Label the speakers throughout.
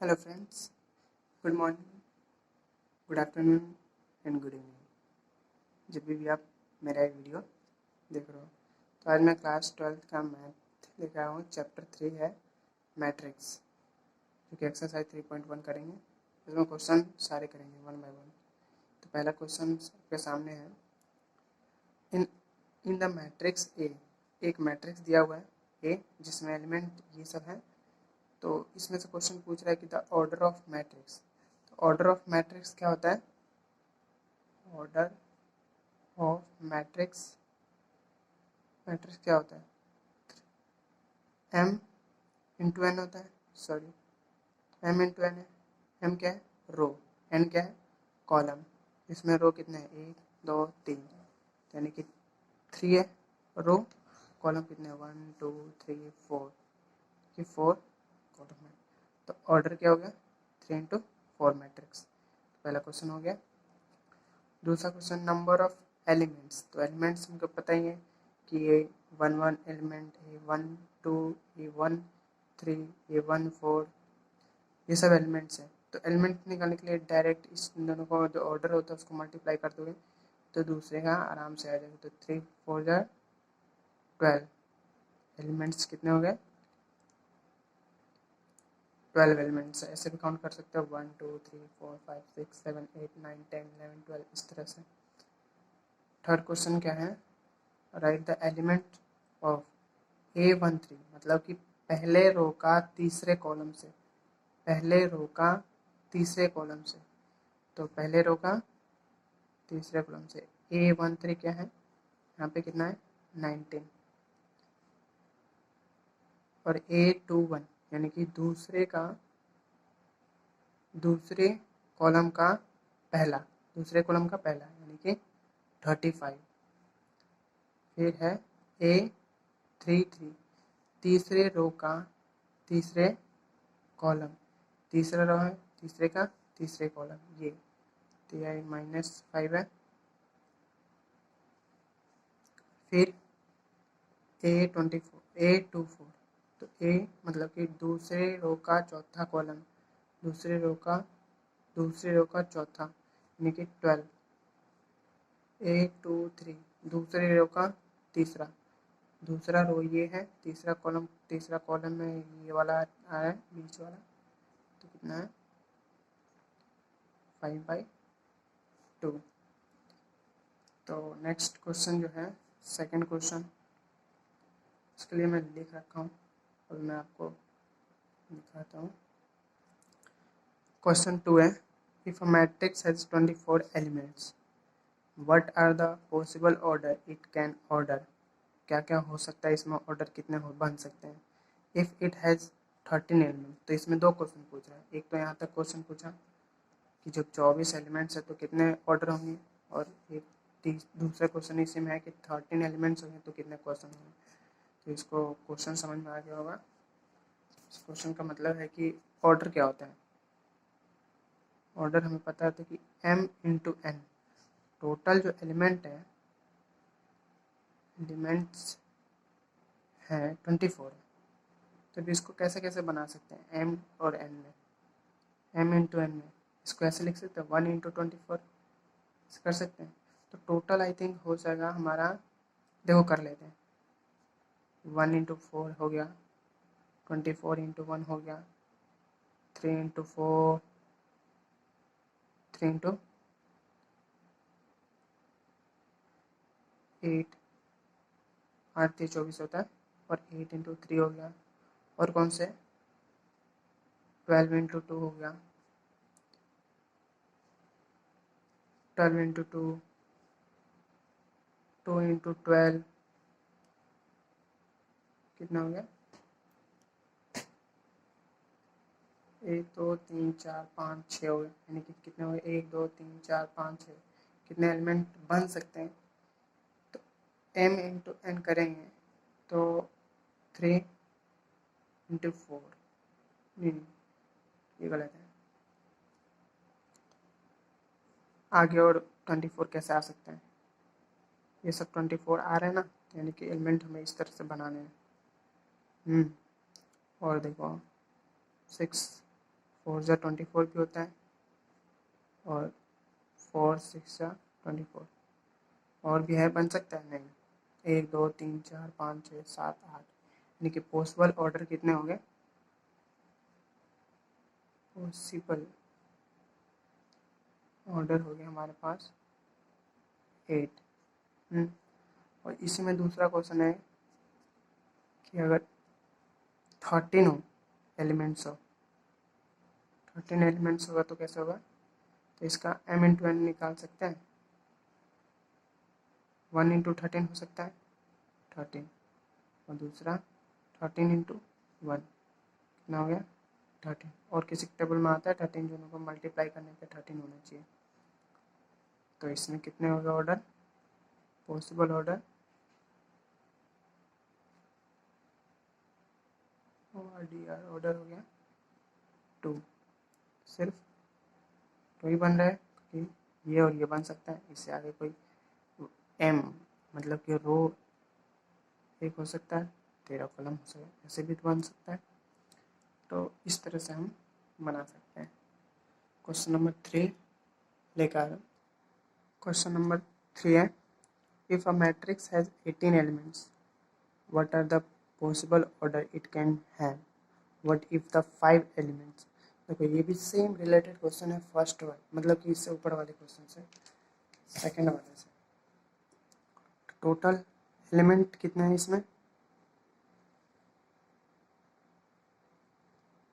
Speaker 1: Hello friends, good morning, good afternoon and good evening. जब भी आप मेरा एक वीडियो देख रहे हो तो आज मैं क्लास 12th का मैथ लेकर आया हूँ। चैप्टर 3 है मैट्रिक्स, जो कि एक्सरसाइज 3.1 करेंगे। इसमें क्वेश्चन सारे करेंगे वन बाय वन। तो पहला क्वेश्चन आपके सामने है, इन इन द मैट्रिक्स ए। एक मैट्रिक्स दिया हुआ है ए, जिसमें एलिमेंट ये सब है। तो इसमें से क्वेश्चन पूछ रहा है कि द ऑर्डर ऑफ मैट्रिक्स। तो ऑर्डर ऑफ मैट्रिक्स क्या होता है? ऑर्डर ऑफ मैट्रिक्स मैट्रिक्स क्या होता है? एम इंटू एन होता है। सॉरी, एम इंटू एन है। एम क्या है? रो। एन क्या है? कॉलम। इसमें रो कितने हैं? 1 2 3, यानी कि 3 है रो। कॉलम कितने हैं? 1 2 3 4, कि 4 कॉलम है। तो ऑर्डर क्या हो गया? 3 इंटू 4 मैट्रिक्स। पहला क्वेश्चन हो गया। दूसरा क्वेश्चन, नंबर ऑफ एलिमेंट्स। तो एलिमेंट्स हमको पता ही है कि ये 1 एलिमेंट, ये 1 2, ये 1 3, ये 1 4, ये सब एलिमेंट्स हैं। तो एलिमेंट निकालने के लिए डायरेक्ट इस दोनों का जो ऑर्डर होता है उसको मल्टीप्लाई कर दोगे तो दूसरे का आराम से आ जाएगा। तो 3 4 जा 12। एलिमेंट्स कितने हो गए? 12 एलिमेंट्स। ऐसे भी काउंट कर सकते हो, 1 2 3 4 5 6 7 8 9 10 11 12, इस तरह से। थर्ड क्वेश्चन क्या है? Right the element of A13, मतलब कि पहले रो का तीसरे कॉलम से। पहले रो का तीसरे कॉलम से। तो पहले रो का तीसरे कॉलम से A13 क्या है? यहाँ पे कितना है? 19। और A21 यानी कि दूसरे कॉलम का पहला, दूसरे कॉलम का पहला यानी कि 35। फिर है A33, तीसरे रो का तीसरे कॉलम। तीसरा रो है, तीसरे का तीसरे कॉलम, ये। तो यह -5 है। फिर A24, तो A मतलब कि दूसरे रो का चौथा कॉलम, दूसरे रो का चौथा यानी कि 12। A23 दूसरे रो का तीसरा, दूसरा रो ये है, तीसरा कॉलम में ये वाला आ है, बीच वाला। तो कितना है? 5/2। तो नेक्स्ट क्वेश्चन जो है, सेकंड क्वेश्चन, इसके लिए मैं लिख रखा हूँ और मैं आपको दिखाता हूँ। क्वेश्चन 2 है, if a matrix has 24 elements, what are the possible order it can order. क्या क्या हो सकता है इसमें, ऑर्डर कितने हो बन सकते हैं। इफ इट हैज़ 13 एलिमेंट, तो इसमें दो क्वेश्चन पूछ रहा है। एक तो यहाँ तक क्वेश्चन पूछा कि जब 24 एलिमेंट्स है तो कितने ऑर्डर होंगे, और एक दूसरा क्वेश्चन इसी में है कि 13 एलिमेंट्स होंगे तो कितने क्वेश्चन होंगे। तो इसको क्वेश्चन समझ में आ गया होगा। इस क्वेश्चन का मतलब है कि ऑर्डर क्या होता है। ऑर्डर हमें पता था कि m इंटू एन, टोटल जो एलिमेंट्स हैं 24 है। तो इसको कैसे कैसे बना सकते हैं m और n में, m इंटू एन में। इसको ऐसे लिख सकते हैं 1 इंटू 24, कर सकते हैं। तो टोटल आई थिंक हो जाएगा हमारा, देखो कर लेते हैं। 1 इंटू 4 हो गया, 24 इंटू 1 हो गया, 3 इंटू 4, 3 इंटू 8, 8 3 24 होता है, और 8 इंटू 3 हो गया। और कौन से? 12 इंटू 2 हो गया, 12 इंटू 2, 2 इंटू 12, कितना हो गया? 1 2 3 4 5 6 हो गए, यानी कि कितने हो गए? 1 2 3 4 5 6, कितने एलिमेंट बन सकते हैं। तो m इंटू एन करेंगे तो 3 इंटू 4, नहीं ये गलत है। आगे और 24 कैसे आ सकते हैं? ये सब 24 आ रहे हैं ना, यानी कि एलिमेंट हमें इस तरह से बनाने हैं। और देखो 6 4 जा 24 भी होता है, और 4 6 जा 24 और भी है, बन सकता है नहीं। 1 2 3 4 5 6 7 8, यानी कि पॉसिबल ऑर्डर कितने होंगे? पॉसिबल ऑर्डर हो गया हमारे पास 8। और इसी में दूसरा क्वेश्चन है कि अगर 13 हो एलिमेंट्स हो, 13 एलिमेंट्स होगा तो कैसे होगा? तो इसका m इंटू एन निकाल सकते हैं। 1 इंटू 13 हो सकता है 13, और दूसरा 13 इंटू 1 कितना हो गया 13, और किसी टेबल में आता है 13 दोनों को मल्टीप्लाई करने पे 13 होना चाहिए। तो इसमें कितने हो गए ऑर्डर? पॉसिबल ऑर्डर ऑर्डर हो गया 2, सिर्फ 2 ही बन रहा है कि ये और ये बन सकता है, इससे आगे कोई m मतलब कि रो एक हो सकता है, 13 कॉलम हो सकता है, ऐसे भी तो बन सकता है। तो इस तरह से हम बना सकते हैं। क्वेश्चन नंबर 3 लेकर क्वेश्चन नंबर 3 है, if a matrix has 18 elements what are the possible order it can have, what if the 5 elements. देखो ये भी सेम रिलेटेड क्वेश्चन है फर्स्ट वाले, मतलब कि इससे ऊपर वाले क्वेश्चन से, सेकंड वाले से। टोटल एलिमेंट कितने हैं इसमें?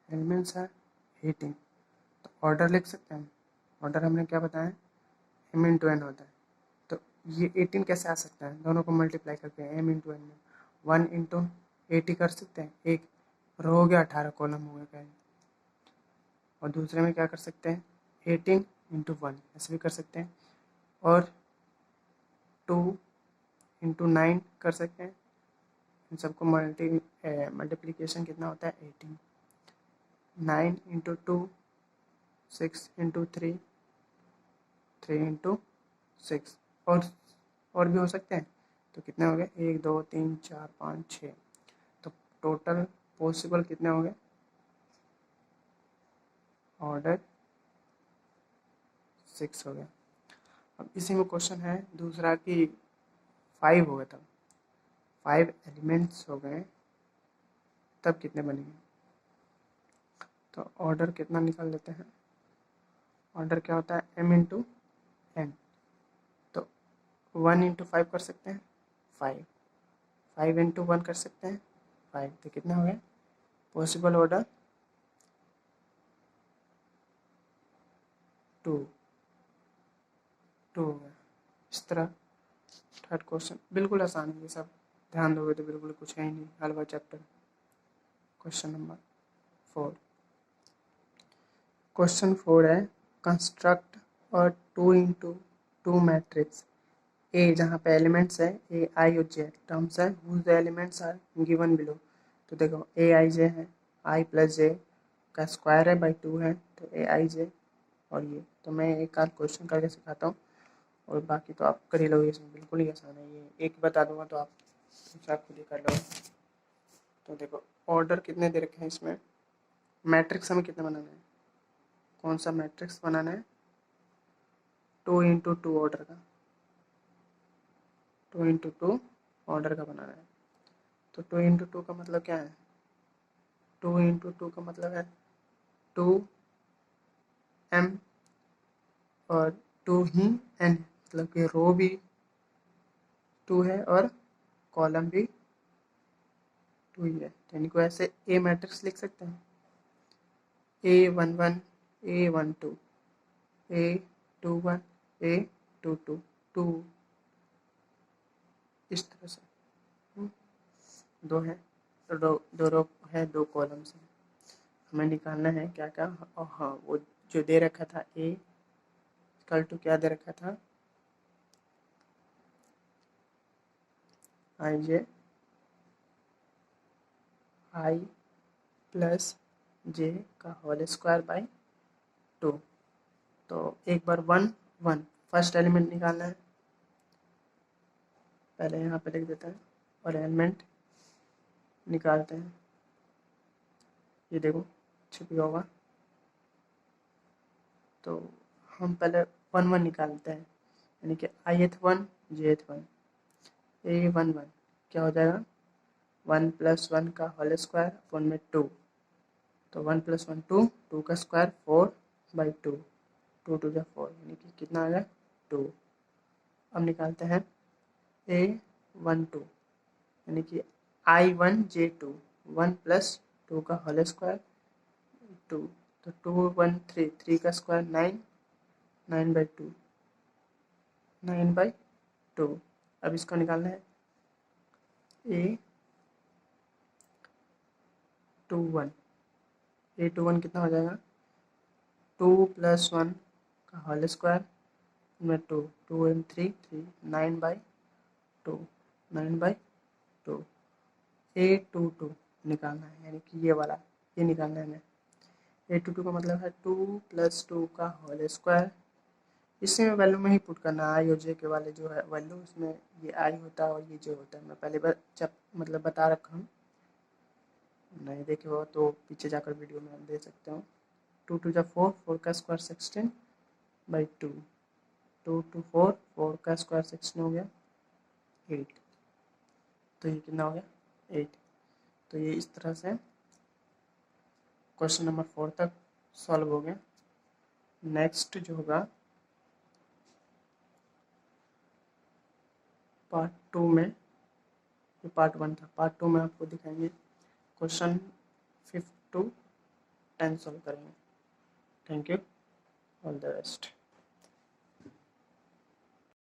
Speaker 1: एलिमेंट्स है 18। तो ऑर्डर लिख सकते हैं। ऑर्डर हमने क्या बताया? m इंटू एन होता है। तो ये 18 कैसे आ सकता है? दोनों को मल्टीप्लाई करके m इंटू एन में 1 इंटू 80 कर सकते हैं, एक रो हो गया, 18 कॉलम हो गया कहीं। और दूसरे में क्या कर सकते हैं? 18 इंटू 1 ऐसे भी कर सकते हैं, और 2 इंटू 9 कर सकते हैं। इन सबको मल्टीप्लीकेशन कितना होता है? 18। 9 इंटू 2 6 इंटू 3 3 इंटू 6, और भी हो सकते हैं। तो कितने हो गए? 1 2 3 4 5 6। तो टोटल पॉसिबल कितने हो गए ऑर्डर? 6 हो गया। अब इसी में क्वेश्चन है दूसरा कि 5 हो गए, तब 5 एलिमेंट्स हो गए तब कितने बनेंगे? तो ऑर्डर कितना निकाल लेते हैं। ऑर्डर क्या होता है? m into N. तो 1 इंटू 5 कर सकते हैं 5, 5 इंटू 1 कर सकते हैं 5। तो कितना हो गया पॉसिबल ऑर्डर? 2 हो गया। इस तरह थर्ड क्वेश्चन बिल्कुल आसान है, ये सब ध्यान दोगे तो बिल्कुल कुछ है ही नहीं, हलवा चैप्टर। क्वेश्चन नंबर 4, क्वेश्चन 4 है, कंस्ट्रक्ट और 2 इंटू 2 मैट्रिक्स ए, जहाँ पे एलिमेंट्स है ए आई और जे, टर्म्स है whose elements are given below. तो देखो ए आई जे है, आई प्लस जे का स्क्वायर है बाई 2 है, तो ए आई जे। और ये तो मैं एक आध क्वेश्चन करके सिखाता हूँ, और बाकी तो आप कर ही लोगे, इसमें बिल्कुल ही आसान है। ये एक बता दूंगा तो आप दूसरा खुद ही कर लोगे। तो देखो ऑर्डर कितने दे रखे हैं इसमें, मैट्रिक्स हमें कितना बनाना है, कौन सा मैट्रिक्स बनाना है? 2 इंटू 2 ऑर्डर का, 2 इंटू 2 ऑर्डर का बनाना है। तो 2 इंटू 2 का मतलब क्या है? 2 इंटू 2 का मतलब है 2m और 2 ही n, मतलब कि रो भी 2 है और कॉलम भी 2 ही है। तो इनको ऐसे ए मैट्रिक्स लिख सकते हैं, A11 A12 A21 A22 2, इस तरह से। दो है, दो रो है, 2 कॉलम्स हैं। हमें निकालना है क्या क्या, और हाँ वो जो दे रखा था ए इक्वल टू क्या दे रखा था, आई जे आई प्लस जे का होल स्क्वायर बाई 2। तो एक बार 1 1 फर्स्ट एलिमेंट निकालना है, पहले यहाँ पे लिख देते हैं और एलिमेंट निकालते हैं। ये देखो छिप गया होगा, तो हम पहले 1 1 निकालते हैं, यानी कि ith 1 jth 1 a11 क्या हो जाएगा 1 + 1 का होल स्क्वायर अपॉन में 2, तो 1 + 1 2, 2 का स्क्वायर 4/2, 2 2 जा 4, यानी कि कितना आ गया 2। अब निकालते हैं a12 यानी कि I1 j2, 1 + 2 का होल स्क्वायर 2, तो 2 1 3, 3 का स्क्वायर 9, 9/2, 9/2। अब इसका निकालना है a21 कितना हो जाएगा 2 + 1 का होल स्क्वायर में 2, 2 and 3 3, 9/2, 9/2। a22 निकालना है, यानी कि ये वाला ये निकालना है हमें। a22 का मतलब है 2 + 2 का होल स्क्वायर, इसी में वैल्यू में ही पुट करना है, आई और जे के वाले जो है वैल्यू, उसमें ये आई होता है और ये जे होता है। मैं पहले जब मतलब बता रखा हूँ, नहीं देखे हो तो पीछे जाकर वीडियो में दे सकते हो। 2 2 जा 4, 4 का स्क्वायर 16/2, 2 2 4, 4 का स्क्वायर 16 हो गया 8, तो ये कितना हो गया 8। तो ये इस तरह से क्वेश्चन नंबर 4 तक सॉल्व हो गया। नेक्स्ट जो होगा पार्ट 2 में, ये पार्ट 1 था, पार्ट 2 में आपको दिखाएंगे क्वेश्चन 5 to 10 सॉल्व करेंगे। Thank you, all the best.